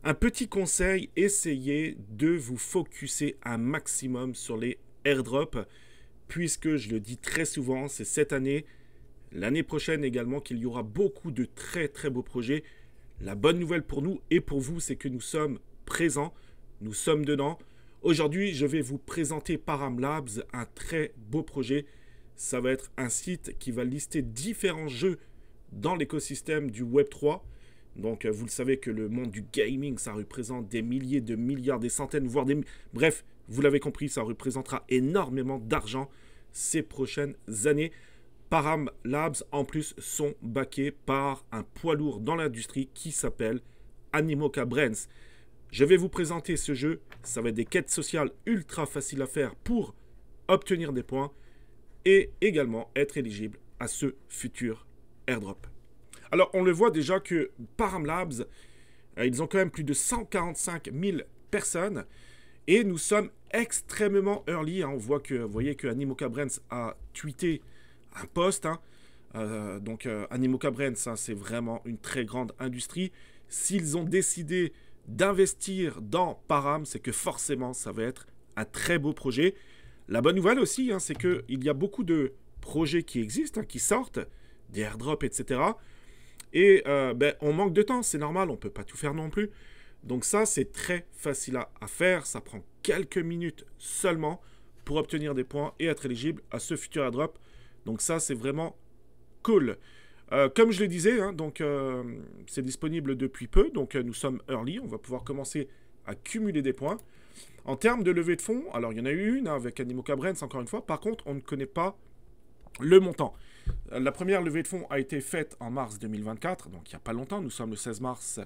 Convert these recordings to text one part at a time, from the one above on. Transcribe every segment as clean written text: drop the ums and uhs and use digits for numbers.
Un petit conseil, essayez de vous focuser un maximum sur les airdrops, puisque je le dis très souvent, c'est cette année, l'année prochaine également, qu'il y aura beaucoup de très très beaux projets. La bonne nouvelle pour nous et pour vous, c'est que nous sommes présents, nous sommes dedans. Aujourd'hui, je vais vous présenter Param Labs, un très beau projet. Ça va être un site qui va lister différents jeux dans l'écosystème du Web3. Donc, vous le savez que le monde du gaming, ça représente des milliers de milliards, des centaines, voire des... Bref, vous l'avez compris, ça représentera énormément d'argent ces prochaines années. Param Labs, en plus, sont backés par un poids lourd dans l'industrie qui s'appelle Animoca Brands. Je vais vous présenter ce jeu. Ça va être des quêtes sociales ultra faciles à faire pour obtenir des points et également être éligible à ce futur airdrop. Alors, on le voit déjà que Param Labs, ils ont quand même plus de 145 000 personnes et nous sommes extrêmement early. On voit que, vous voyez que Animoca Brands a tweeté un post. Animoca Brands, c'est vraiment une très grande industrie. S'ils ont décidé d'investir dans Param, c'est que forcément, ça va être un très beau projet. La bonne nouvelle aussi, c'est qu'il y a beaucoup de projets qui existent, qui sortent, des airdrops, etc. Et on manque de temps, c'est normal, on ne peut pas tout faire non plus. Donc ça, c'est très facile à faire. Ça prend quelques minutes seulement pour obtenir des points et être éligible à ce futur airdrop. Donc ça, c'est vraiment cool. Comme je le disais, c'est disponible depuis peu. Donc nous sommes early, on va pouvoir commencer à cumuler des points. En termes de levée de fonds, alors il y en a eu une avec Animoca Brands, encore une fois. Par contre, on ne connaît pas le montant. La première levée de fonds a été faite en mars 2024, donc il n'y a pas longtemps, nous sommes le 16 mars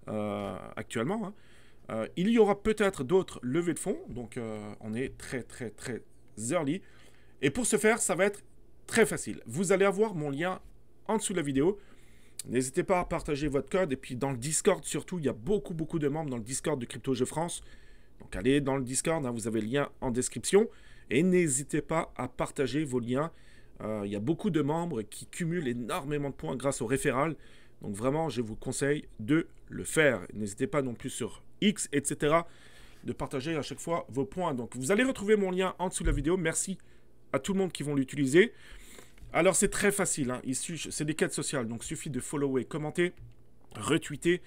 actuellement. Il y aura peut-être d'autres levées de fonds, donc on est très très très early. Et pour ce faire, ça va être très facile. Vous allez avoir mon lien en dessous de la vidéo. N'hésitez pas à partager votre code, et puis dans le Discord surtout, il y a beaucoup de membres dans le Discord de Crypto Jeux France. Donc allez dans le Discord, vous avez le lien en description, et n'hésitez pas à partager vos liens. Il y a beaucoup de membres qui cumulent énormément de points grâce au référal. Donc vraiment, je vous conseille de le faire. N'hésitez pas non plus sur X, etc. de partager à chaque fois vos points. Donc vous allez retrouver mon lien en dessous de la vidéo. Merci à tout le monde qui vont l'utiliser. Alors c'est très facile. C'est des quêtes sociales. Donc il suffit de follower, commenter, retweeter.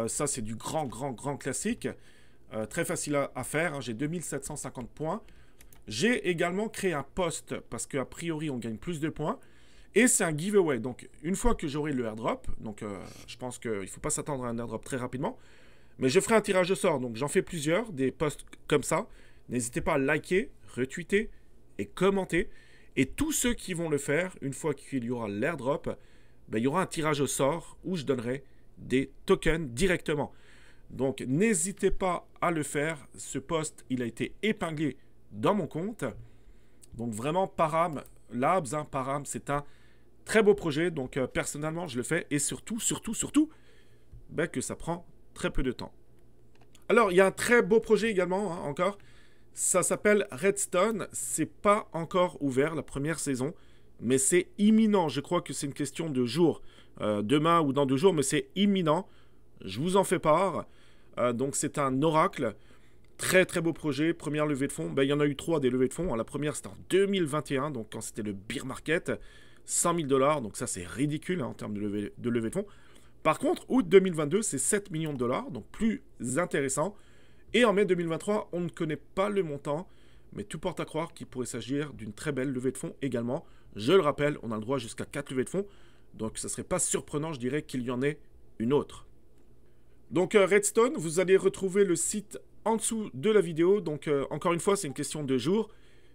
Ça c'est du grand classique. Très facile à faire. J'ai 2750 points. J'ai également créé un post parce qu'a priori, on gagne plus de points. Et c'est un giveaway. Donc, une fois que j'aurai le airdrop, donc je pense qu'il ne faut pas s'attendre à un airdrop très rapidement, mais je ferai un tirage au sort. Donc, j'en fais plusieurs, des posts comme ça. N'hésitez pas à liker, retweeter et commenter. Et tous ceux qui vont le faire, une fois qu'il y aura l'airdrop, il y aura un tirage au sort où je donnerai des tokens directement. Donc, n'hésitez pas à le faire. Ce post, il a été épinglé dans mon compte. Donc vraiment Param Labs, Param, c'est un très beau projet. Donc personnellement, je le fais. Et surtout, que ça prend très peu de temps. Alors, il y a un très beau projet également, encore. Ça s'appelle Redstone. C'est pas encore ouvert, la première saison. Mais c'est imminent. Je crois que c'est une question de jours. Demain ou dans 2 jours, mais c'est imminent. Je vous en fais part. Donc c'est un oracle. Très beau projet, première levée de fonds. Il y en a eu 3 des levées de fonds. La première c'était en 2021, donc quand c'était le bear market, 100 000 $, donc ça c'est ridicule en termes de levée de fonds. Par contre, août 2022, c'est 7 millions de $, donc plus intéressant. Et en mai 2023, on ne connaît pas le montant, mais tout porte à croire qu'il pourrait s'agir d'une très belle levée de fonds également. Je le rappelle, on a le droit jusqu'à 4 levées de fonds, donc ça ne serait pas surprenant, je dirais, qu'il y en ait une autre. Donc Redstone, vous allez retrouver le site en dessous de la vidéo. Donc encore une fois, c'est une question de jours.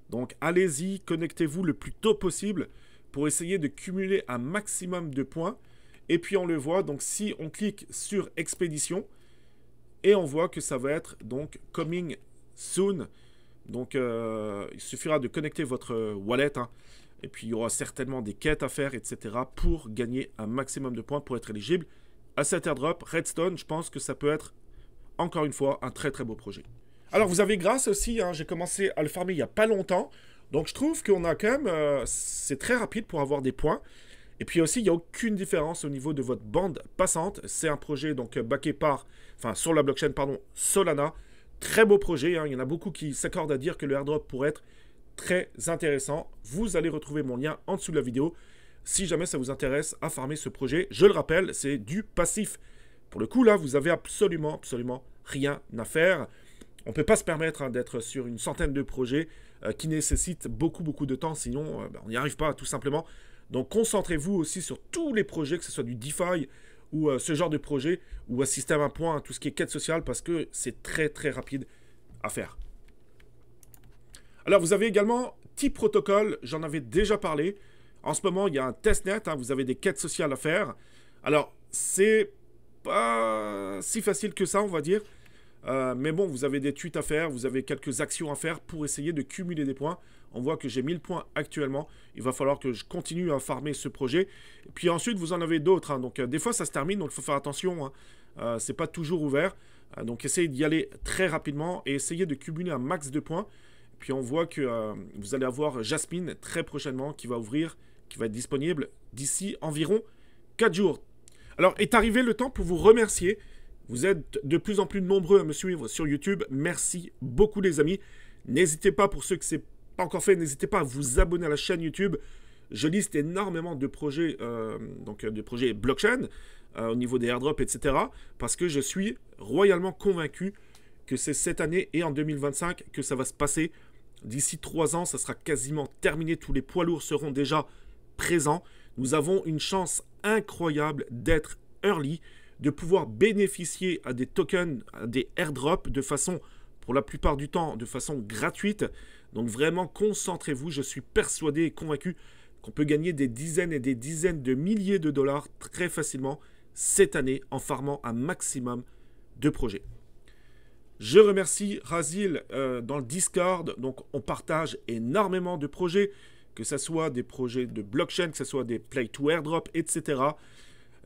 Donc allez-y, connectez-vous le plus tôt possible pour essayer de cumuler un maximum de points. Et puis on le voit, donc si on clique sur expédition, et on voit que ça va être donc coming soon. Donc il suffira de connecter votre wallet, et puis il y aura certainement des quêtes à faire, etc. pour gagner un maximum de points pour être éligible à cet airdrop. Redstone, je pense que ça peut être encore une fois un très beau projet. Alors vous avez grâce aussi, j'ai commencé à le farmer il n'y a pas longtemps, donc je trouve qu'on a quand même, c'est très rapide pour avoir des points. Et puis aussi, il n'y a aucune différence au niveau de votre bande passante. C'est un projet donc backé par, enfin sur la blockchain, pardon, Solana. Très beau projet, hein. Il y en a beaucoup qui s'accordent à dire que le airdrop pourrait être très intéressant. Vous allez retrouver mon lien en dessous de la vidéo si jamais ça vous intéresse à farmer ce projet. Je le rappelle, c'est du passif. Pour le coup, là, vous avez absolument rien à faire. On ne peut pas se permettre hein, d'être sur une centaine de projets qui nécessitent beaucoup de temps, sinon on n'y arrive pas tout simplement. Donc concentrez-vous aussi sur tous les projets, que ce soit du DeFi ou ce genre de projet, ou un système à point, tout ce qui est quête sociale, parce que c'est très rapide à faire. Alors vous avez également T-Protocol, j'en avais déjà parlé. En ce moment, il y a un testnet, hein, vous avez des quêtes sociales à faire. Alors, c'est pas si facile que ça, on va dire. Mais bon, vous avez des tweets à faire, vous avez quelques actions à faire pour essayer de cumuler des points. On voit que j'ai 1000 points actuellement. Il va falloir que je continue à farmer ce projet. Et puis ensuite, vous en avez d'autres. Hein. Donc, des fois, ça se termine, donc il faut faire attention. Hein. C'est pas toujours ouvert. Donc, essayez d'y aller très rapidement et essayez de cumuler un max de points. Et puis, on voit que vous allez avoir Jasmine très prochainement qui va ouvrir, qui va être disponible d'ici environ 4 jours. Alors, est arrivé le temps pour vous remercier. Vous êtes de plus en plus nombreux à me suivre sur YouTube. Merci beaucoup les amis. N'hésitez pas, pour ceux que ce n'est pas encore fait, n'hésitez pas à vous abonner à la chaîne YouTube. Je liste énormément de projets, de projets blockchain au niveau des airdrops, etc. Parce que je suis royalement convaincu que c'est cette année et en 2025 que ça va se passer. D'ici 3 ans, ça sera quasiment terminé. Tous les poids lourds seront déjà présents. Nous avons une chance incroyable d'être early, de pouvoir bénéficier à des tokens, à des airdrops de façon, pour la plupart du temps, de façon gratuite. Donc vraiment, concentrez-vous. Je suis persuadé et convaincu qu'on peut gagner des dizaines et des dizaines de milliers de dollars très facilement cette année en farmant un maximum de projets. Je remercie Razil dans le Discord. Donc on partage énormément de projets, que ce soit des projets de blockchain, que ce soit des play to airdrop, etc.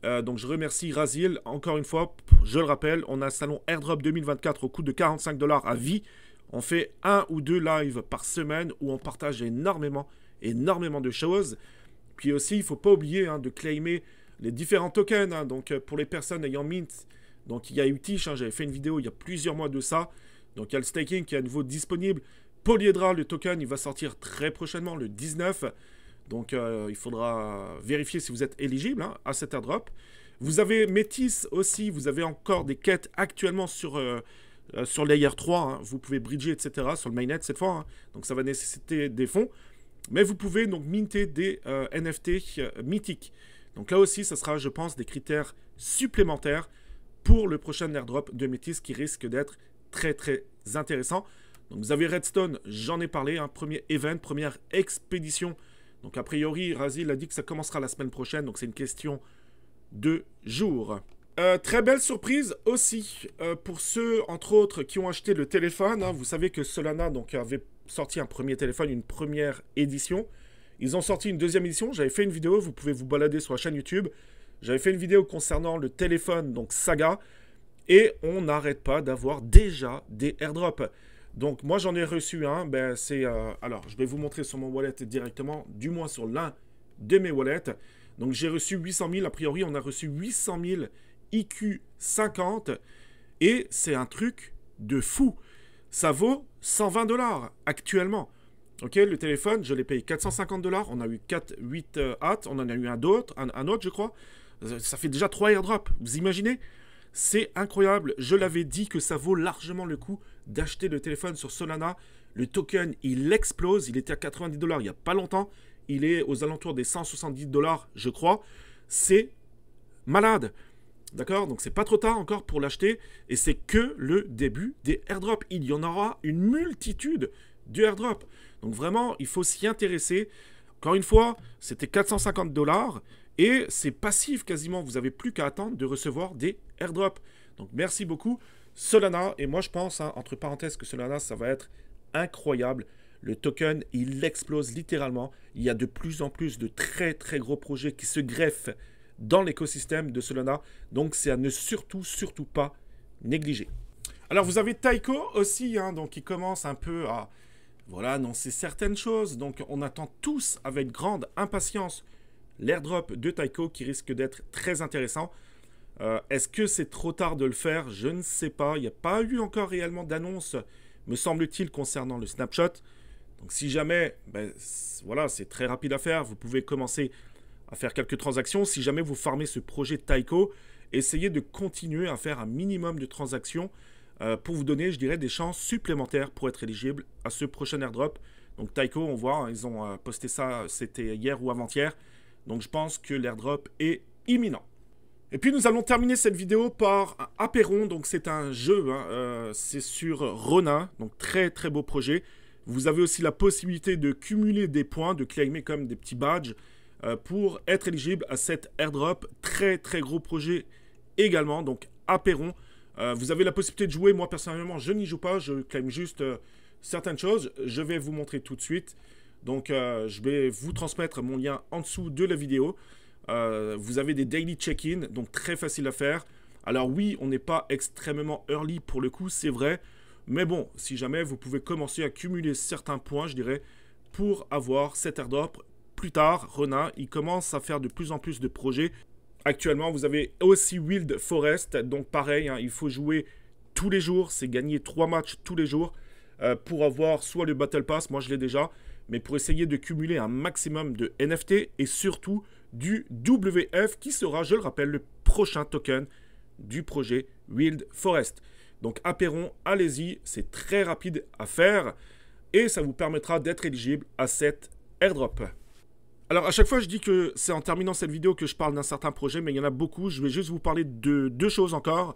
Donc je remercie Razil. Encore une fois, je le rappelle, on a un salon Airdrop 2024 au coût de 45 $ à vie. On fait 1 ou 2 lives par semaine où on partage énormément de choses. Puis aussi, il ne faut pas oublier hein, de claimer les différents tokens. Hein. Donc pour les personnes ayant mint, donc il y a UTISH, hein, j'avais fait une vidéo il y a plusieurs mois de ça. Donc il y a le staking qui est à nouveau disponible. Polyhedra, le token, il va sortir très prochainement, le 19. Donc, il faudra vérifier si vous êtes éligible hein, à cet airdrop. Vous avez Métis aussi. Vous avez encore des quêtes actuellement sur Layer 3. Hein. Vous pouvez bridger, etc. sur le mainnet cette fois. Hein. Donc, ça va nécessiter des fonds. Mais vous pouvez donc minter des NFT mythiques. Donc, là aussi, ça sera, je pense, des critères supplémentaires pour le prochain airdrop de Métis qui risque d'être très intéressant. Donc, vous avez Redstone, j'en ai parlé. Hein, premier event, première expédition. Donc, a priori, Razil a dit que ça commencera la semaine prochaine. Donc, c'est une question de jours. Très belle surprise aussi pour ceux, entre autres, qui ont acheté le téléphone. Hein. Vous savez que Solana donc, avait sorti un premier téléphone, une première édition. Ils ont sorti une deuxième édition. J'avais fait une vidéo. Vous pouvez vous balader sur la chaîne YouTube. J'avais fait une vidéo concernant le téléphone, donc Saga. Et on n'arrête pas d'avoir déjà des airdrops. Donc, moi, j'en ai reçu un. Ben, alors, je vais vous montrer sur mon wallet directement, du moins sur l'un de mes wallets. Donc, j'ai reçu 800 000. A priori, on a reçu 800 000 IQ50. Et c'est un truc de fou. Ça vaut 120 $ actuellement. Ok, le téléphone, je l'ai payé 450 $. On a eu 8 hâtes. On en a eu un autre, je crois. Ça fait déjà 3 airdrops. Vous imaginez ? C'est incroyable. Je l'avais dit que ça vaut largement le coup d'acheter le téléphone sur Solana. Le token, il explose. Il était à 90 $ il n'y a pas longtemps. Il est aux alentours des 170 $, je crois. C'est malade. D'accord? Donc, c'est pas trop tard encore pour l'acheter. Et c'est que le début des airdrops. Il y en aura une multitude de airdrops. Donc, vraiment, il faut s'y intéresser. Encore une fois, c'était 450 $. Et c'est passif quasiment. Vous n'avez plus qu'à attendre de recevoir des airdrops. Donc, merci beaucoup, Solana. Et moi, je pense, hein, entre parenthèses, que Solana, ça va être incroyable. Le token, il explose littéralement. Il y a de plus en plus de très gros projets qui se greffent dans l'écosystème de Solana. Donc, c'est à ne surtout pas négliger. Alors, vous avez Taiko aussi, hein, donc, qui commence un peu à annoncer certaines choses. Donc, on attend tous avec grande impatience l'airdrop de Taiko qui risque d'être très intéressant. Est-ce que c'est trop tard de le faire? Je ne sais pas. Il n'y a pas eu encore réellement d'annonce, me semble-t-il, concernant le snapshot. Donc si jamais, voilà, c'est très rapide à faire. Vous pouvez commencer à faire quelques transactions. Si jamais vous farmez ce projet Taiko, essayez de continuer à faire un minimum de transactions pour vous donner, je dirais, des chances supplémentaires pour être éligible à ce prochain airdrop. Donc Taiko, on voit, ils ont posté ça, c'était hier ou avant-hier. Donc je pense que l'airdrop est imminent. Et puis nous allons terminer cette vidéo par Apeiron. Donc c'est un jeu, c'est sur Rona, donc très très beau projet. Vous avez aussi la possibilité de cumuler des points, de claimer comme des petits badges pour être éligible à cet airdrop. Très très gros projet également, donc Apeiron. Vous avez la possibilité de jouer. Moi personnellement je n'y joue pas, je claim juste certaines choses. Je vais vous montrer tout de suite. Donc je vais vous transmettre mon lien en dessous de la vidéo. Vous avez des daily check-in, donc très facile à faire. Alors oui, on n'est pas extrêmement early pour le coup, c'est vrai. Mais bon, si jamais vous pouvez commencer à cumuler certains points, je dirais, pour avoir cet airdrop. Plus tard, Rona, il commence à faire de plus en plus de projets. Actuellement, vous avez aussi Wild Forest, donc pareil, hein, il faut jouer tous les jours, c'est gagner 3 matchs tous les jours pour avoir soit le Battle Pass, moi je l'ai déjà, mais pour essayer de cumuler un maximum de NFT et surtout du WF qui sera, je le rappelle, le prochain token du projet Wild Forest. Donc Apeiron, allez-y, c'est très rapide à faire et ça vous permettra d'être éligible à cet airdrop. Alors à chaque fois je dis que c'est en terminant cette vidéo que je parle d'un certain projet, mais il y en a beaucoup. Je vais juste vous parler de 2 choses encore.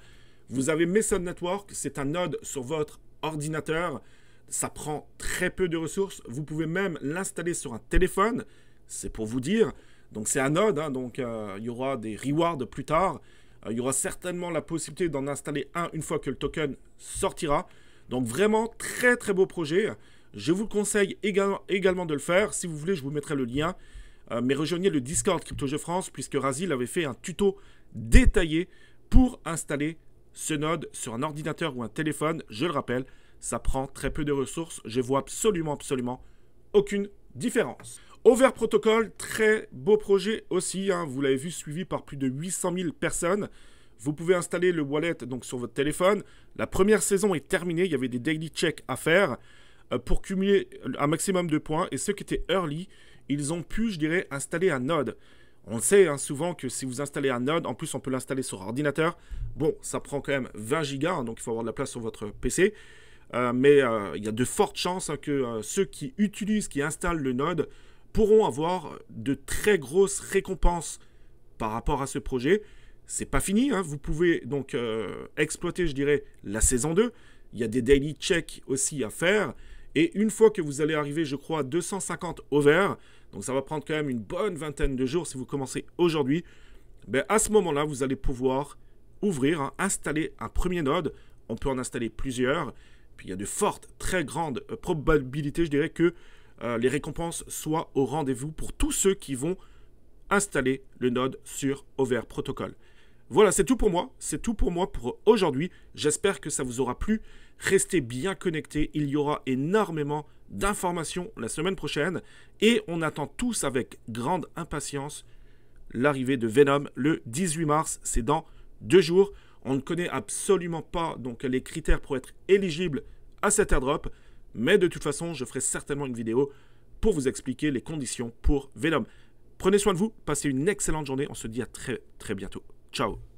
Vous avez Meson Network, c'est un node sur votre ordinateur. Ça prend très peu de ressources. Vous pouvez même l'installer sur un téléphone, c'est pour vous dire. Donc c'est un node, hein, donc il y aura des rewards plus tard. Il y aura certainement la possibilité d'en installer un une fois que le token sortira. Donc vraiment très très beau projet. Je vous conseille également de le faire. Si vous voulez, je vous mettrai le lien. Mais rejoignez le Discord CryptoJeux France puisque Razil avait fait un tuto détaillé pour installer ce node sur un ordinateur ou un téléphone. Je le rappelle, ça prend très peu de ressources. Je vois absolument aucune différence. Over Protocol, très beau projet aussi. Hein, vous l'avez vu, suivi par plus de 800 000 personnes. Vous pouvez installer le wallet donc, sur votre téléphone. La première saison est terminée. Il y avait des daily checks à faire pour cumuler un maximum de points. Et ceux qui étaient early, ils ont pu, je dirais, installer un node. On sait hein, souvent que si vous installez un node, en plus on peut l'installer sur ordinateur. Bon, ça prend quand même 20 gigas, hein, donc il faut avoir de la place sur votre PC. Mais il y a de fortes chances hein, que ceux qui utilisent, qui installent le node, pourront avoir de très grosses récompenses par rapport à ce projet. C'est pas fini, hein. Vous pouvez donc exploiter, je dirais, la saison 2. Il y a des daily checks aussi à faire. Et une fois que vous allez arriver, je crois, à 250 over, donc ça va prendre quand même une bonne vingtaine de jours si vous commencez aujourd'hui, ben à ce moment-là, vous allez pouvoir ouvrir, hein, installer un premier node. On peut en installer plusieurs. Puis il y a de fortes, très grandes probabilités, je dirais, que les récompenses soient au rendez-vous pour tous ceux qui vont installer le node sur Over Protocol. Voilà, c'est tout pour moi. C'est tout pour moi pour aujourd'hui. J'espère que ça vous aura plu. Restez bien connectés. Il y aura énormément d'informations la semaine prochaine. Et on attend tous avec grande impatience l'arrivée de Venom le 18 mars. C'est dans 2 jours. On ne connaît absolument pas donc, les critères pour être éligible à cet airdrop. Mais de toute façon, je ferai certainement une vidéo pour vous expliquer les conditions pour Venom. Prenez soin de vous. Passez une excellente journée. On se dit à très bientôt. Ciao.